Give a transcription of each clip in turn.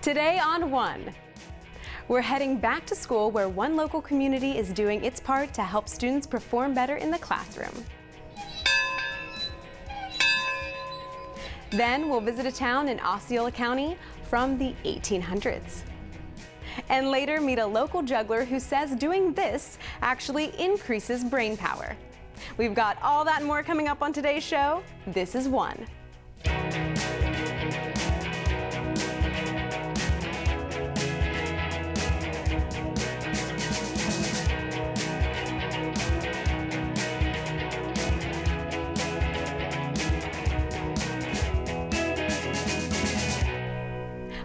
Today on One, we're heading back to school where one local community is doing its part to help students perform better in the classroom. Then we'll visit a town in Osceola County from the 1800s. And later meet a local juggler who says doing this actually increases brain power. We've got all that and more coming up on today's show. This is One.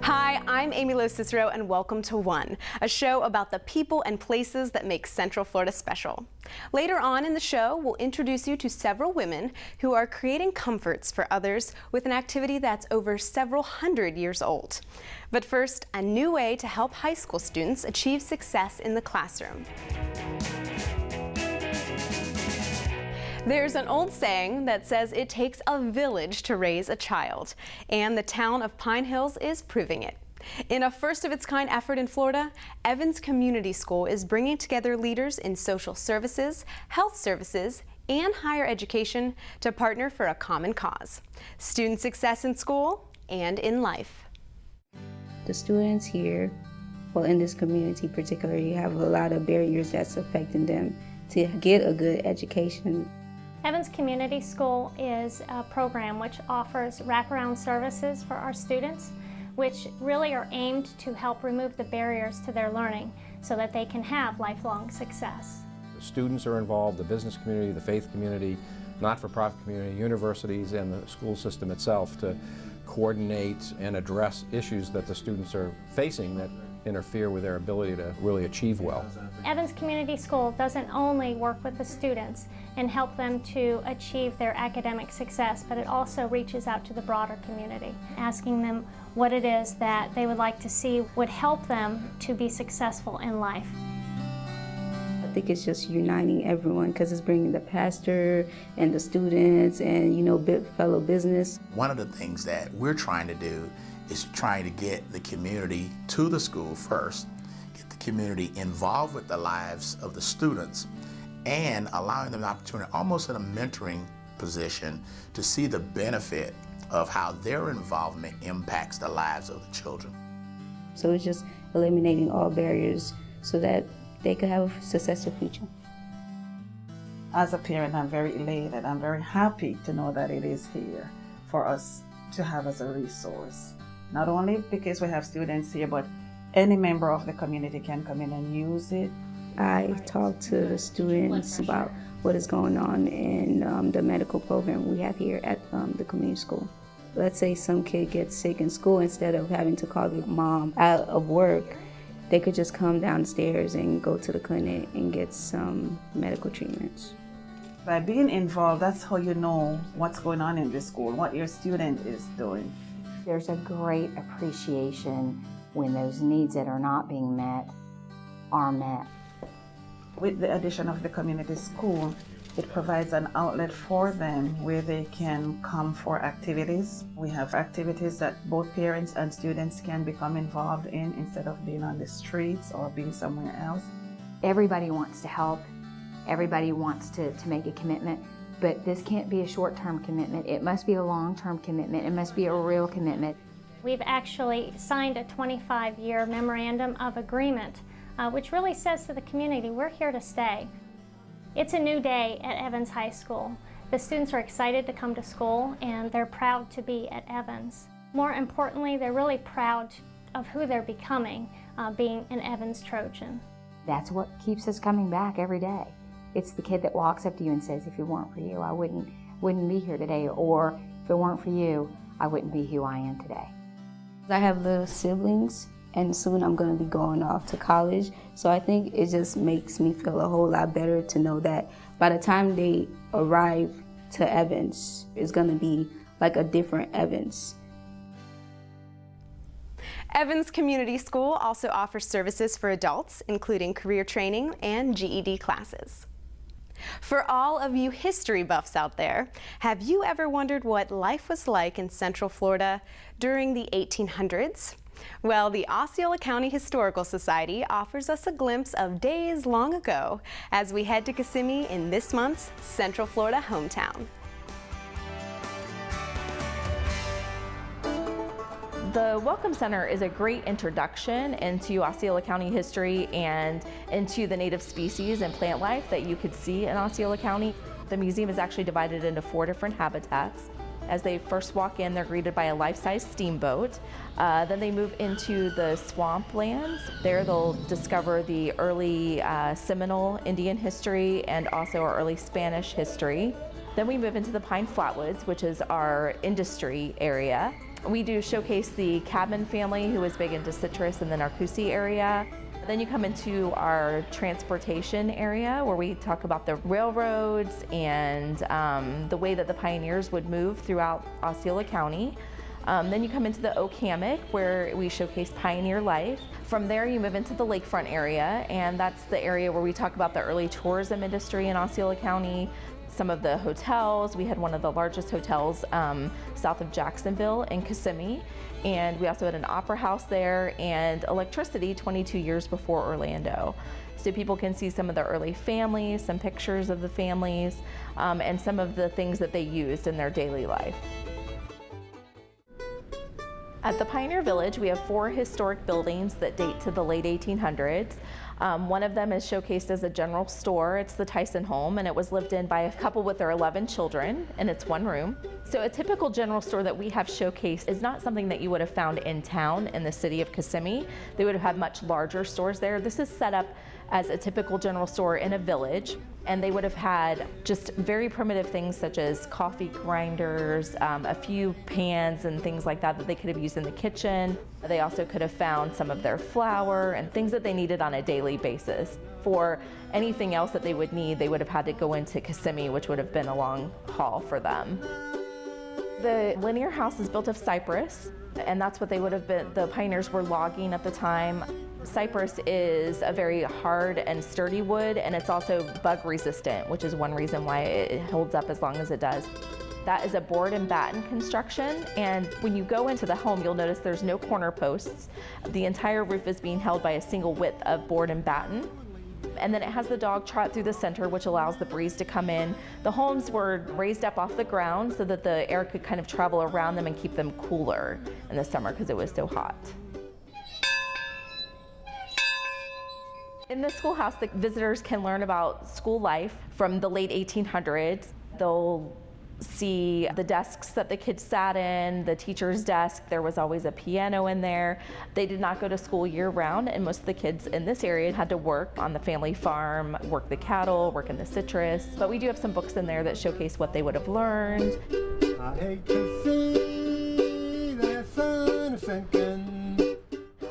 Hi, I'm Amy Lo Cicero and welcome to One, a show about the people and places that make Central Florida special. Later on in the show, we'll introduce you to several women who are creating comforts for others with an activity that's over several hundred years old. But first, a new way to help high school students achieve success in the classroom. There's an old saying that says it takes a village to raise a child, and the town of Pine Hills is proving it. In a first-of-its-kind effort in Florida, Evans Community School is bringing together leaders in social services, health services, and higher education to partner for a common cause: student success in school and in life. The students here, well, in this community particularly, have a lot of barriers that's affecting them to get a good education. Evans Community School is a program which offers wraparound services for our students, which really are aimed to help remove the barriers to their learning so that they can have lifelong success. The students are involved, the business community, the faith community, not-for-profit community, universities, and the school system itself to coordinate and address issues that the students are facing that interfere with their ability to really achieve well. Evans Community School doesn't only work with the students and help them to achieve their academic success, but it also reaches out to the broader community, asking them what it is that they would like to see would help them to be successful in life. I think it's just uniting everyone because it's bringing the pastor and the students and, fellow business. One of the things that we're trying to do is trying to get the community to the school first, get the community involved with the lives of the students, and allowing them an opportunity, almost in a mentoring position, to see the benefit of how their involvement impacts the lives of the children. So it's just eliminating all barriers so that they could have a successful future. As a parent, I'm very elated. I'm very happy to know that it is here for us to have as a resource. Not only because we have students here, but any member of the community can come in and use it. I talk to the students about what is going on in the medical program we have here at the community school. Let's say some kid gets sick in school, instead of having to call their mom out of work, they could just come downstairs and go to the clinic and get some medical treatments. By being involved, that's how you know what's going on in the school, what your student is doing. There's a great appreciation when those needs that are not being met are met. With the addition of the community school, it provides an outlet for them where they can come for activities. We have activities that both parents and students can become involved in instead of being on the streets or being somewhere else. Everybody wants to help. Everybody wants to make a commitment. But this can't be a short-term commitment. It must be a long-term commitment. It must be a real commitment. We've actually signed a 25-year memorandum of agreement, which really says to the community, we're here to stay. It's a new day at Evans High School. The students are excited to come to school and they're proud to be at Evans. More importantly, they're really proud of who they're becoming, being an Evans Trojan. That's what keeps us coming back every day. It's the kid that walks up to you and says, if it weren't for you, I wouldn't be here today, or if it weren't for you, I wouldn't be who I am today. I have little siblings, and soon I'm going to be going off to college, so I think it just makes me feel a whole lot better to know that by the time they arrive to Evans, it's going to be like a different Evans. Evans Community School also offers services for adults, including career training and GED classes. For all of you history buffs out there, have you ever wondered what life was like in Central Florida during the 1800s? Well, the Osceola County Historical Society offers us a glimpse of days long ago as we head to Kissimmee in this month's Central Florida hometown. The Welcome Center is a great introduction into Osceola County history and into the native species and plant life that you could see in Osceola County. The museum is actually divided into 4 different habitats. As they first walk in, they're greeted by a life-size steamboat. Then they move into the swamplands. There they'll discover the early Seminole Indian history and also our early Spanish history. Then we move into the Pine Flatwoods, which is our industry area. We do showcase the Cadman family, who is big into citrus in the Narcoossee area. Then you come into our transportation area where we talk about the railroads and the way that the pioneers would move throughout Osceola County. Then you come into the Oak Hammock where we showcase pioneer life. From there you move into the lakefront area, and that's the area where we talk about the early tourism industry in Osceola County. Some of the hotels. We had one of the largest hotels south of Jacksonville in Kissimmee, and we also had an opera house there and electricity 22 years before Orlando. So people can see some of the early families, some pictures of the families, and some of the things that they used in their daily life. At the Pioneer Village, we have 4 historic buildings that date to the late 1800s. One of them is showcased as a general store. It's the Tyson home, and it was lived in by a couple with their 11 children, and it's 1 room. So a typical general store that we have showcased is not something that you would have found in town in the city of Kissimmee. They would have had much larger stores there. This is set up as a typical general store in a village, and they would have had just very primitive things such as coffee grinders, a few pans and things like that that they could have used in the kitchen. They also could have found some of their flour and things that they needed on a daily basis. For anything else that they would need, they would have had to go into Kissimmee, which would have been a long haul for them. The linear house is built of cypress, and that's what they would have been. The pioneers were logging at the time. Cypress is a very hard and sturdy wood, and it's also bug resistant, which is one reason why it holds up as long as it does. That is a board and batten construction, and when you go into the home, you'll notice there's no corner posts. The entire roof is being held by a single width of board and batten. And then it has the dog trot through the center, which allows the breeze to come in. The homes were raised up off the ground so that the air could kind of travel around them and keep them cooler in the summer because it was so hot. In the schoolhouse, the visitors can learn about school life from the late 1800s. They'll see the desks that the kids sat in, the teacher's desk. There was always a piano in there. They did not go to school year round, and most of the kids in this area had to work on the family farm, work the cattle, work in the citrus. But we do have some books in there that showcase what they would have learned. I hate to see that sun sinking.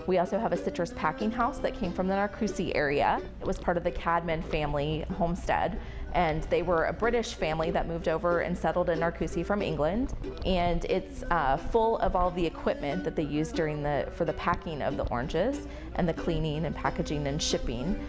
We also have a citrus packing house that came from the Narcoossee area. It was part of the Cadman family homestead, and they were a British family that moved over and settled in Narcoossee from England. And it's full of all the equipment that they used for the packing of the oranges and the cleaning and packaging and shipping.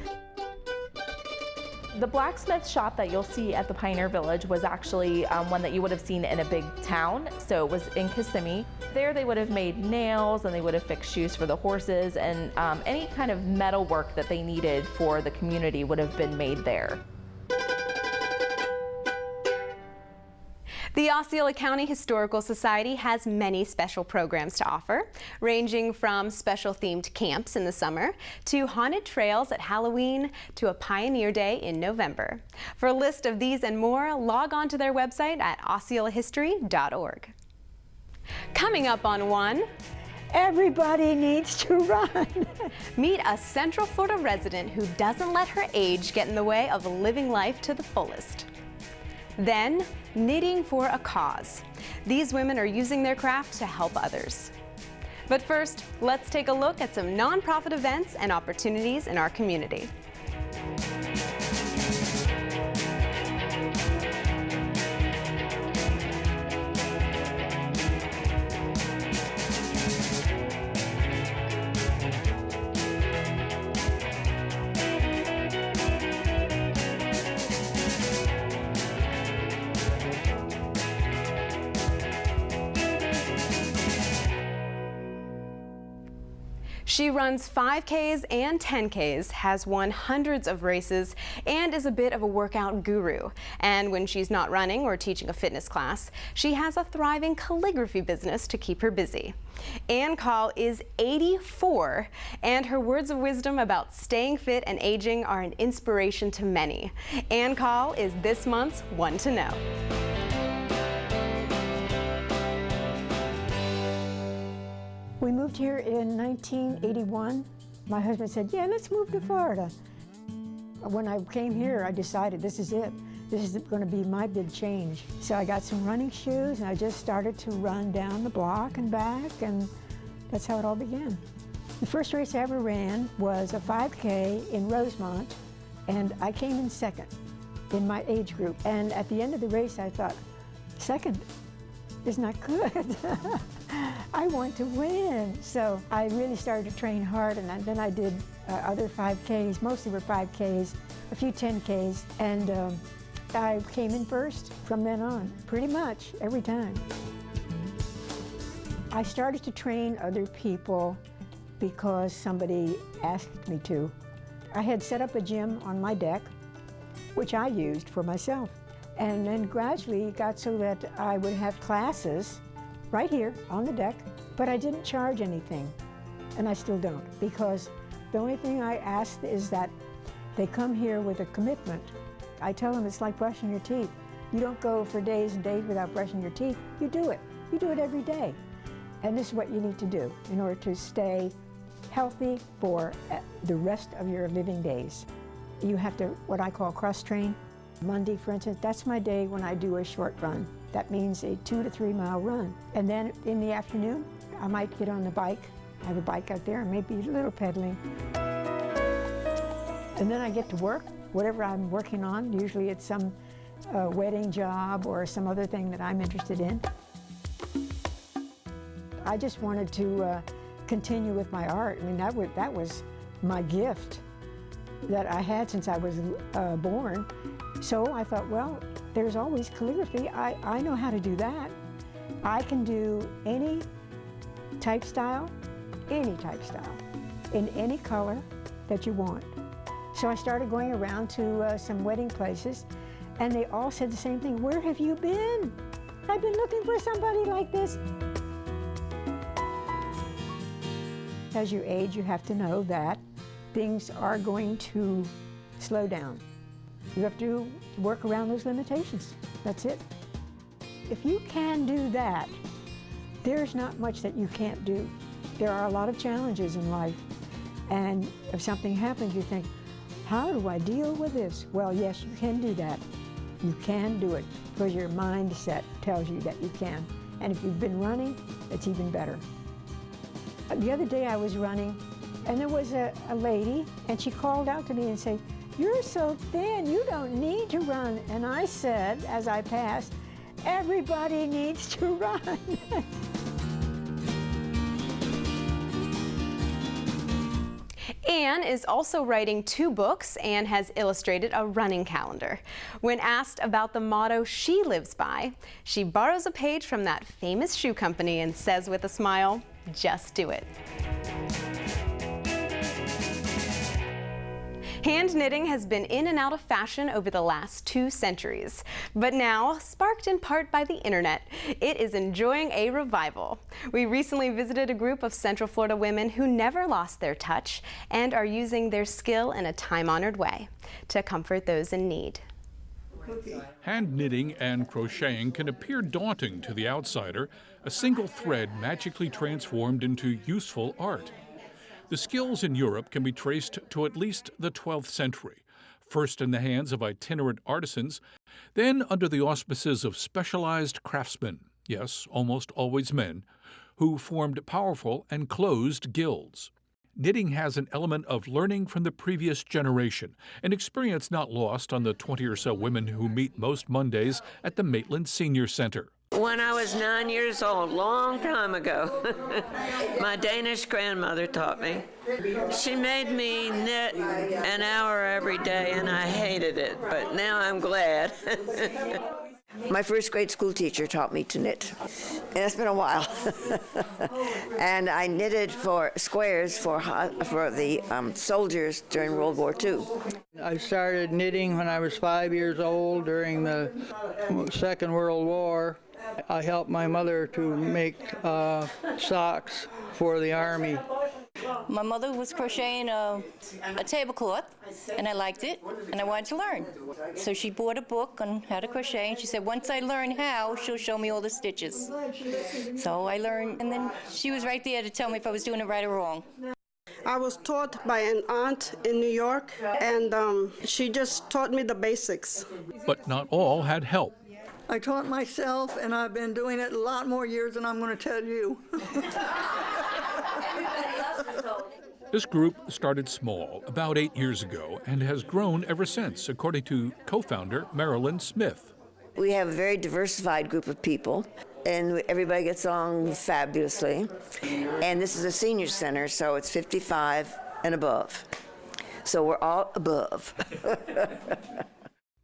The blacksmith shop that you'll see at the Pioneer Village was actually one that you would have seen in a big town, so it was in Kissimmee. There they would have made nails, and they would have fixed shoes for the horses, and any kind of metal work that they needed for the community would have been made there. The Osceola County Historical Society has many special programs to offer, ranging from special themed camps in the summer to haunted trails at Halloween to a Pioneer Day in November. For a list of these and more, log on to their website at osceolahistory.org. Coming up on One, everybody needs to run. Meet a Central Florida resident who doesn't let her age get in the way of living life to the fullest. Then, knitting for a cause. These women are using their craft to help others. But first, let's take a look at some nonprofit events and opportunities in our community. She runs 5Ks and 10Ks, has won hundreds of races, and is a bit of a workout guru. And when she's not running or teaching a fitness class, she has a thriving calligraphy business to keep her busy. Ann Call is 84, and her words of wisdom about staying fit and aging are an inspiration to many. Ann Call is this month's One to Know. We moved here in 1981. My husband said, yeah, let's move to Florida. When I came here, I decided this is it. This is going to be my big change. So I got some running shoes and I just started to run down the block and back, and that's how it all began. The first race I ever ran was a 5K in Rosemont, and I came in second in my age group. And at the end of the race, I thought, second is not good. I want to win. So I really started to train hard, and then I did other 5Ks, mostly were 5Ks, a few 10Ks, and I came in first from then on, pretty much every time. I started to train other people because somebody asked me to. I had set up a gym on my deck, which I used for myself. And then gradually it got so that I would have classes right here on the deck, but I didn't charge anything, and I still don't, because the only thing I ask is that they come here with a commitment. I tell them it's like brushing your teeth. You don't go for days and days without brushing your teeth. You do it. You do it every day. And this is what you need to do in order to stay healthy for the rest of your living days. You have to, what I call cross-train. Monday, for instance, that's my day when I do a short run. That means a 2 to 3 mile run. And then in the afternoon, I might get on the bike. I have a bike out there, maybe a little pedaling. And then I get to work, whatever I'm working on. Usually it's some wedding job or some other thing that I'm interested in. I just wanted to continue with my art. I mean, that was my gift that I had since I was born. So I thought, well, there's always calligraphy. I know how to do that. I can do any type style, in any color that you want. So I started going around to some wedding places, and they all said the same thing. Where have you been? I've been looking for somebody like this. As you age, you have to know that things are going to slow down. You have to work around those limitations. That's it. If you can do that, there's not much that you can't do. There are a lot of challenges in life, and if something happens, you think, how do I deal with this? Well, yes, you can do that. You can do it because your mindset tells you that you can. And if you've been running, it's even better. The other day I was running, and there was a lady, and she called out to me and said, "You're so thin, you don't need to run." And I said, as I passed, everybody needs to run. Ann is also writing 2 books and has illustrated a running calendar. When asked about the motto she lives by, she borrows a page from that famous shoe company and says with a smile, "Just do it." Hand knitting has been in and out of fashion over the last 2 centuries, but now, sparked in part by the internet, it is enjoying a revival. We recently visited a group of Central Florida women who never lost their touch and are using their skill in a time-honored way to comfort those in need. Hand knitting and crocheting can appear daunting to the outsider, a single thread magically transformed into useful art. The skills in Europe can be traced to at least the 12th century, first in the hands of itinerant artisans, then under the auspices of specialized craftsmen, yes, almost always men, who formed powerful and closed guilds. Knitting has an element of learning from the previous generation, an experience not lost on the 20 or so women who meet most Mondays at the Maitland Senior Center. When I was 9 years old, long time ago, my Danish grandmother taught me. She made me knit an hour every day, and I hated it, but now I'm glad. My first grade school teacher taught me to knit, and it's been a while. And I knitted for squares for the soldiers during World War II. I started knitting when I was 5 years old during the Second World War. I helped my mother to make socks for the Army. My mother was crocheting a tablecloth, and I liked it, and I wanted to learn. So she bought a book on how to crochet, and she said, once I learn how, she'll show me all the stitches. So I learned, and then she was right there to tell me if I was doing it right or wrong. I was taught by an aunt in New York, and she just taught me the basics. But not all had help. I taught myself, and I've been doing it a lot more years than I'm going to tell you. This group started small about 8 years ago and has grown ever since, according to co-founder Marilyn Smith. We have a very diversified group of people, and everybody gets along fabulously. And this is a senior center, so it's 55 and above. So we're all above.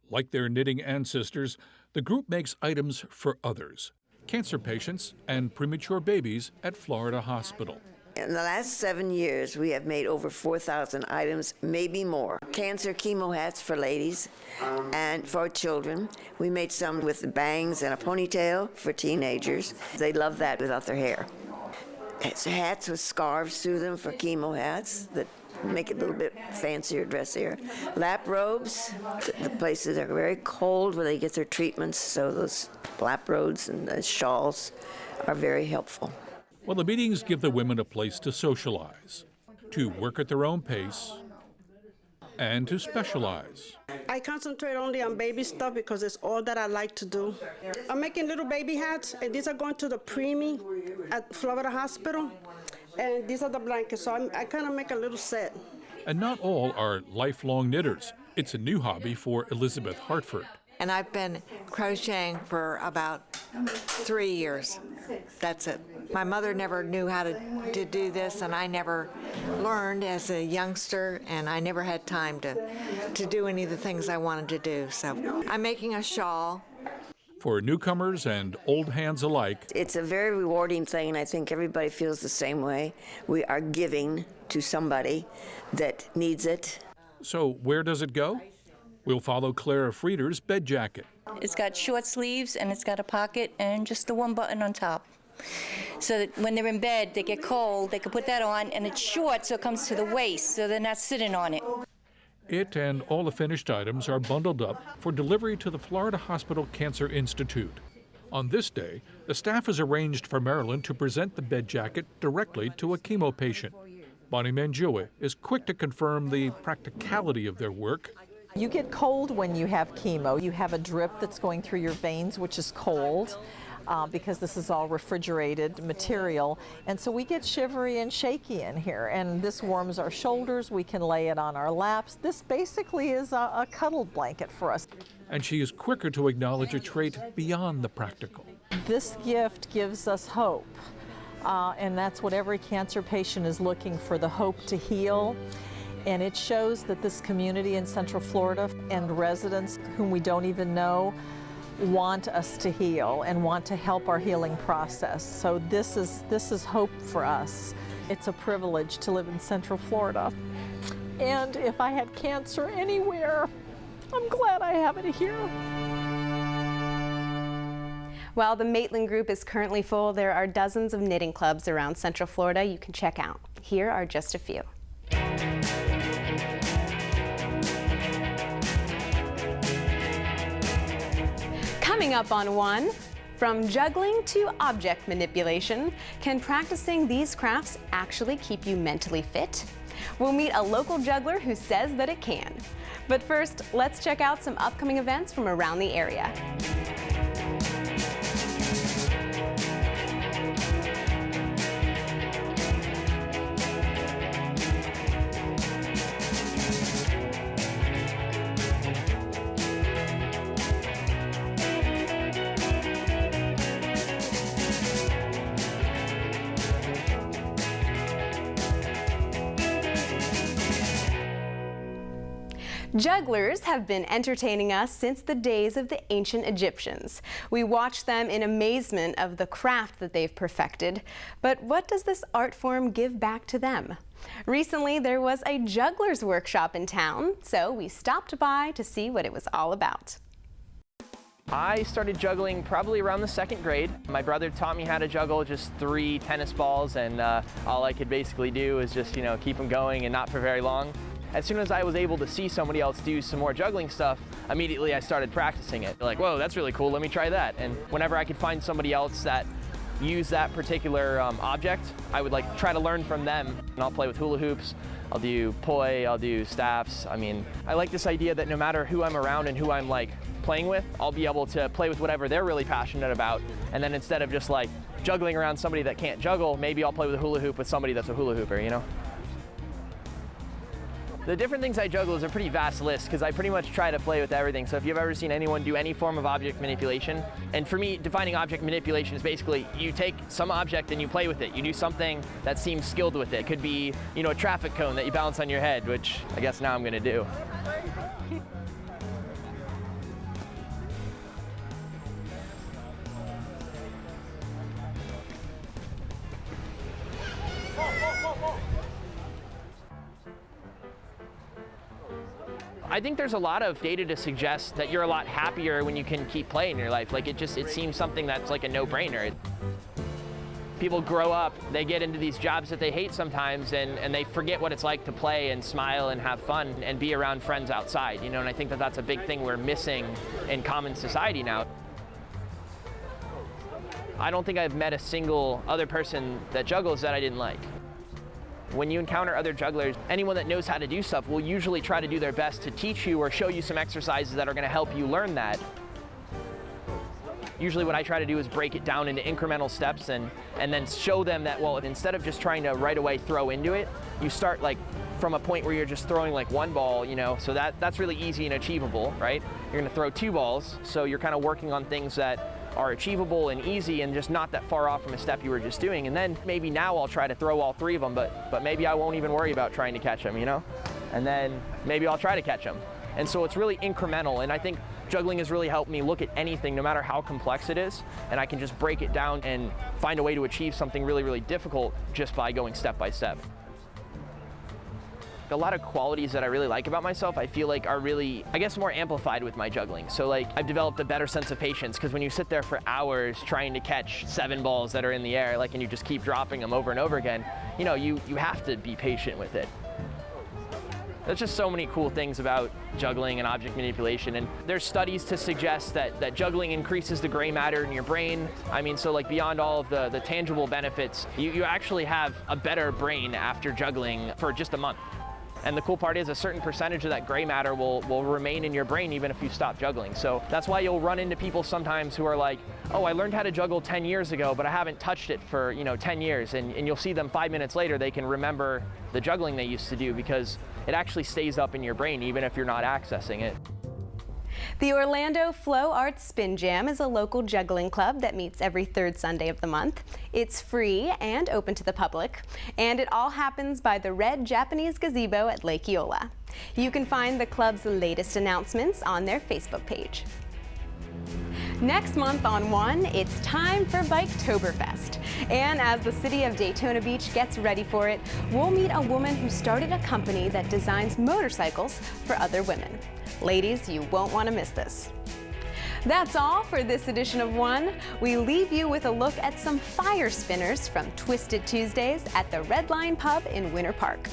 Like their knitting ancestors, the group makes items for others, cancer patients and premature babies at Florida Hospital. In the last 7 years, we have made over 4,000 items, maybe more. Cancer chemo hats for ladies and for children. We made some with bangs and a ponytail for teenagers. They love that without their hair. It's hats with scarves through them for chemo hats that make it a little bit fancier, dressier. Lap robes, the places are very cold where they get their treatments, so those lap robes and shawls are very helpful. Well, the meetings give the women a place to socialize, to work at their own pace, and to specialize. I concentrate only on baby stuff because it's all that I like to do. I'm making little baby hats, and these are going to the preemie at Florida Hospital, and these are the blankets, so I kind of make a little set. And not all are lifelong knitters. It's a new hobby for Elizabeth Hartford. And I've been crocheting for about 3 years. That's it. My mother never knew how to do this, and I never learned as a youngster, and I never had time to do any of the things I wanted to do. So I'm making a shawl. For newcomers and old hands alike, it's a very rewarding thing, and I think everybody feels the same way. We are giving to somebody that needs it. So where does it go? We'll follow Clara Frieder's bed jacket. It's got short sleeves, and it's got a pocket and just the one button on top. So that when they're in bed, they get cold, they can put that on, and it's short, so it comes to the waist, so they're not sitting on it. It and all the finished items are bundled up for delivery to the Florida Hospital Cancer Institute. On this day, the staff has arranged for Marilyn to present the bed jacket directly to a chemo patient. Bonnie Manjua is quick to confirm the practicality of their work. You get cold when you have chemo. You have a drip that's going through your veins, which is cold. Because this is all refrigerated material. And so we get shivery and shaky in here. And this warms our shoulders. We can lay it on our laps. This basically is a cuddle blanket for us. And she is quicker to acknowledge a trait beyond the practical. This gift gives us hope. And that's what every cancer patient is looking for, the hope to heal. And it shows that this community in Central Florida and residents whom we don't even know want us to heal and want to help our healing process. So this is hope for us. It's a privilege to live in Central Florida. And if I had cancer anywhere, I'm glad I have it here. While the Maitland Group is currently full, there are dozens of knitting clubs around Central Florida you can check out. Here are just a few. Coming up on one, from juggling to object manipulation, can practicing these crafts actually keep you mentally fit? We'll meet a local juggler who says that it can. But first, let's check out some upcoming events from around the area. Jugglers have been entertaining us since the days of the ancient Egyptians. We watch them in amazement of the craft that they've perfected. But what does this art form give back to them? Recently, there was a juggler's workshop in town, so we stopped by to see what it was all about. I started juggling probably around the 2nd grade. My brother taught me how to juggle just 3 tennis balls, and all I could basically do is just, keep them going and not for very long. As soon as I was able to see somebody else do some more juggling stuff, immediately I started practicing it. Like, whoa, that's really cool, let me try that. And whenever I could find somebody else that used that particular object, I would try to learn from them. And I'll play with hula hoops, I'll do poi, I'll do staffs. I like this idea that no matter who I'm around and who I'm playing with, I'll be able to play with whatever they're really passionate about. And then instead of just juggling around somebody that can't juggle, maybe I'll play with a hula hoop with somebody that's a hula hooper, The different things I juggle is a pretty vast list because I pretty much try to play with everything. So if you've ever seen anyone do any form of object manipulation, and for me, defining object manipulation is basically you take some object and you play with it. You do something that seems skilled with it. It could be, a traffic cone that you balance on your head, which I guess now I'm gonna do. I think there's a lot of data to suggest that you're a lot happier when you can keep playing in your life. It seems something that's a no-brainer. People grow up, they get into these jobs that they hate sometimes, and they forget what it's like to play and smile and have fun and be around friends outside, and I think that that's a big thing we're missing in common society now. I don't think I've met a single other person that juggles that I didn't like. When you encounter other jugglers, anyone that knows how to do stuff will usually try to do their best to teach you or show you some exercises that are going to help you learn that. Usually what I try to do is break it down into incremental steps and then show them that, well, instead of just trying to right away throw into it, you start from a point where you're just throwing one ball, so that's really easy and achievable, right? You're going to throw 2 balls, so you're kind of working on things that are achievable and easy and just not that far off from a step you were just doing. And then maybe now I'll try to throw all 3 of them, but maybe I won't even worry about trying to catch them, And then maybe I'll try to catch them. And so it's really incremental, and I think juggling has really helped me look at anything, no matter how complex it is, and I can just break it down and find a way to achieve something really, really difficult just by going step by step. A lot of qualities that I really like about myself, I feel are really, more amplified with my juggling. So I've developed a better sense of patience, because when you sit there for hours trying to catch 7 balls that are in the air, and you just keep dropping them over and over again, you have to be patient with it. There's just so many cool things about juggling and object manipulation, and there's studies to suggest that juggling increases the gray matter in your brain. Beyond all of the tangible benefits, you actually have a better brain after juggling for just a month. And the cool part is a certain percentage of that gray matter will remain in your brain even if you stop juggling. So that's why you'll run into people sometimes who are like, oh, I learned how to juggle 10 years ago, but I haven't touched it for 10 years. And you'll see them 5 minutes later, they can remember the juggling they used to do because it actually stays up in your brain even if you're not accessing it. The Orlando Flow Arts Spin Jam is a local juggling club that meets every 3rd Sunday of the month. It's free and open to the public, and it all happens by the Red Japanese Gazebo at Lake Eola. You can find the club's latest announcements on their Facebook page. Next month on One, it's time for Biketoberfest. And as the city of Daytona Beach gets ready for it, we'll meet a woman who started a company that designs motorcycles for other women. Ladies, you won't want to miss this. That's all for this edition of One. We leave you with a look at some fire spinners from Twisted Tuesdays at the Red Line Pub in Winter Park.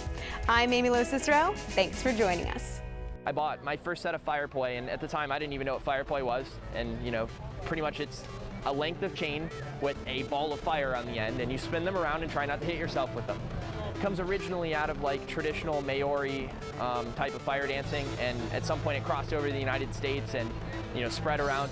I'm Amy Lo Cicero. Thanks for joining us. I bought my first set of fire poi, and at the time I didn't even know what fire poi was. And pretty much it's a length of chain with a ball of fire on the end, and you spin them around and try not to hit yourself with them. It comes originally out of traditional Maori type of fire dancing, and at some point it crossed over to the United States and spread around.